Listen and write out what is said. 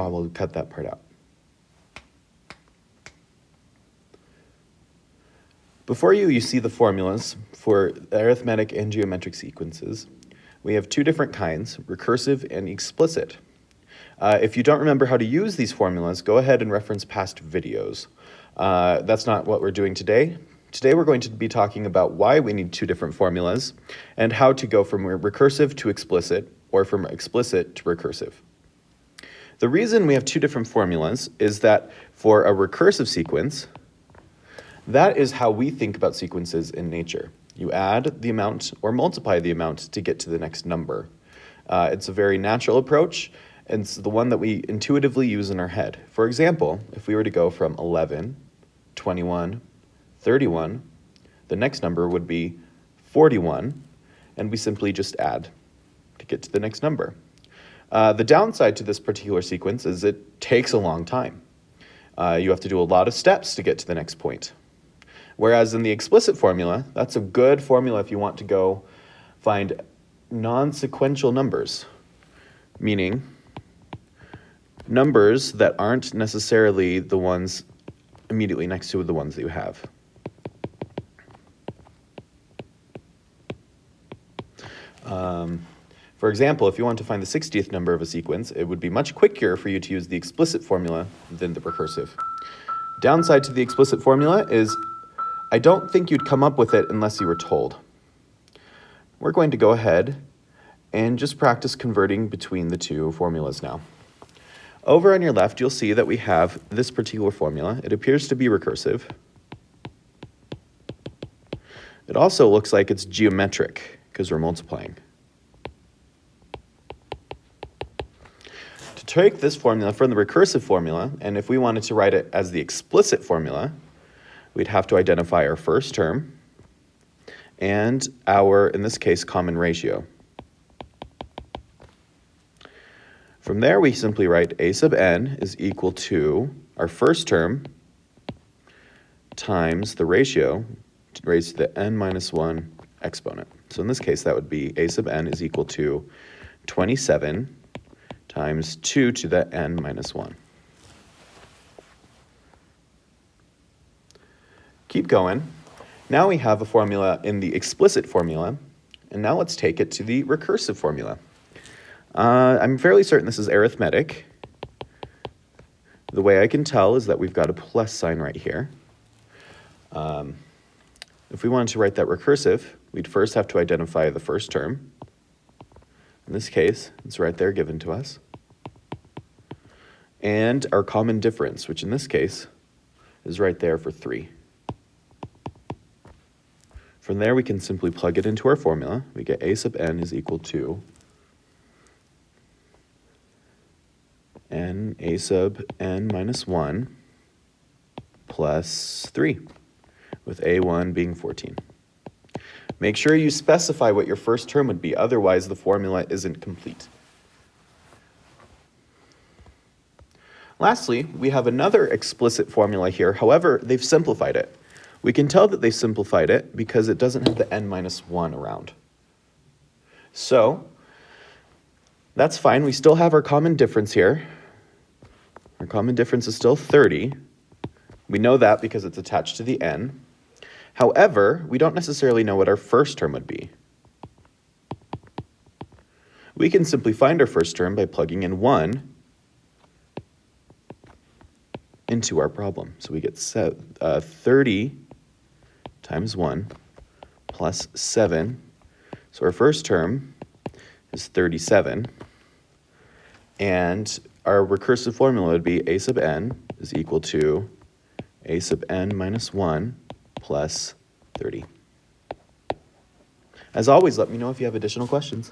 we'll cut that part out. Before you see the formulas for arithmetic and geometric sequences. We have two different kinds, recursive and explicit. If you don't remember how to use these formulas, go ahead and reference past videos. That's not what we're doing today. Today we're going to be talking about why we need two different formulas and how to go from recursive to explicit or from explicit to recursive. The reason we have two different formulas is that for a recursive sequence, that is how we think about sequences in nature. You add the amount or multiply the amount to get to the next number. It's a very natural approach, and it's the one that we intuitively use in our head. For example, if we were to go from 11, 21, 31, the next number would be 41, and we simply just add to get to the next number. The downside to this particular sequence is it takes a long time. You have to do a lot of steps to get to the next point. Whereas in the explicit formula, that's a good formula if you want to go find non-sequential numbers, meaning numbers that aren't necessarily the ones immediately next to the ones that you have. For example, if you want to find the 60th number of a sequence, it would be much quicker for you to use the explicit formula than the recursive. Downside to the explicit formula is I don't think you'd come up with it unless you were told. We're going to go ahead and just practice converting between the two formulas now. Over on your left, you'll see that we have this particular formula. It appears to be recursive. It also looks like it's geometric because we're multiplying. To take this formula from the recursive formula, and if we wanted to write it as the explicit formula, we'd have to identify our first term and our, in this case, common ratio. From there, we simply write a sub n is equal to our first term times the ratio raised to the n minus 1 exponent. So in this case, that would be a sub n is equal to 27 times 2 to the n minus 1. Keep going. Now we have a formula in the explicit formula, and now let's take it to the recursive formula. I'm fairly certain this is arithmetic. The way I can tell is that we've got a plus sign right here. If we wanted to write that recursive, we'd first have to identify the first term. In this case, it's right there given to us. And our common difference, which in this case is right there for 3. From there, we can simply plug it into our formula. We get a sub n is equal to a sub n minus 1 plus 3, with a1 being 14. Make sure you specify what your first term would be, otherwise the formula isn't complete. Lastly, we have another explicit formula here. However, they've simplified it. We can tell that they simplified it because it doesn't have the n minus 1 around. So that's fine. We still have our common difference here. Our common difference is still 30. We know that because it's attached to the n. However, we don't necessarily know what our first term would be. We can simply find our first term by plugging in 1 into our problem. So we get 30 times 1 plus 7. So our first term is 37. And our recursive formula would be a sub n is equal to a sub n minus 1 plus 30. As always, let me know if you have additional questions.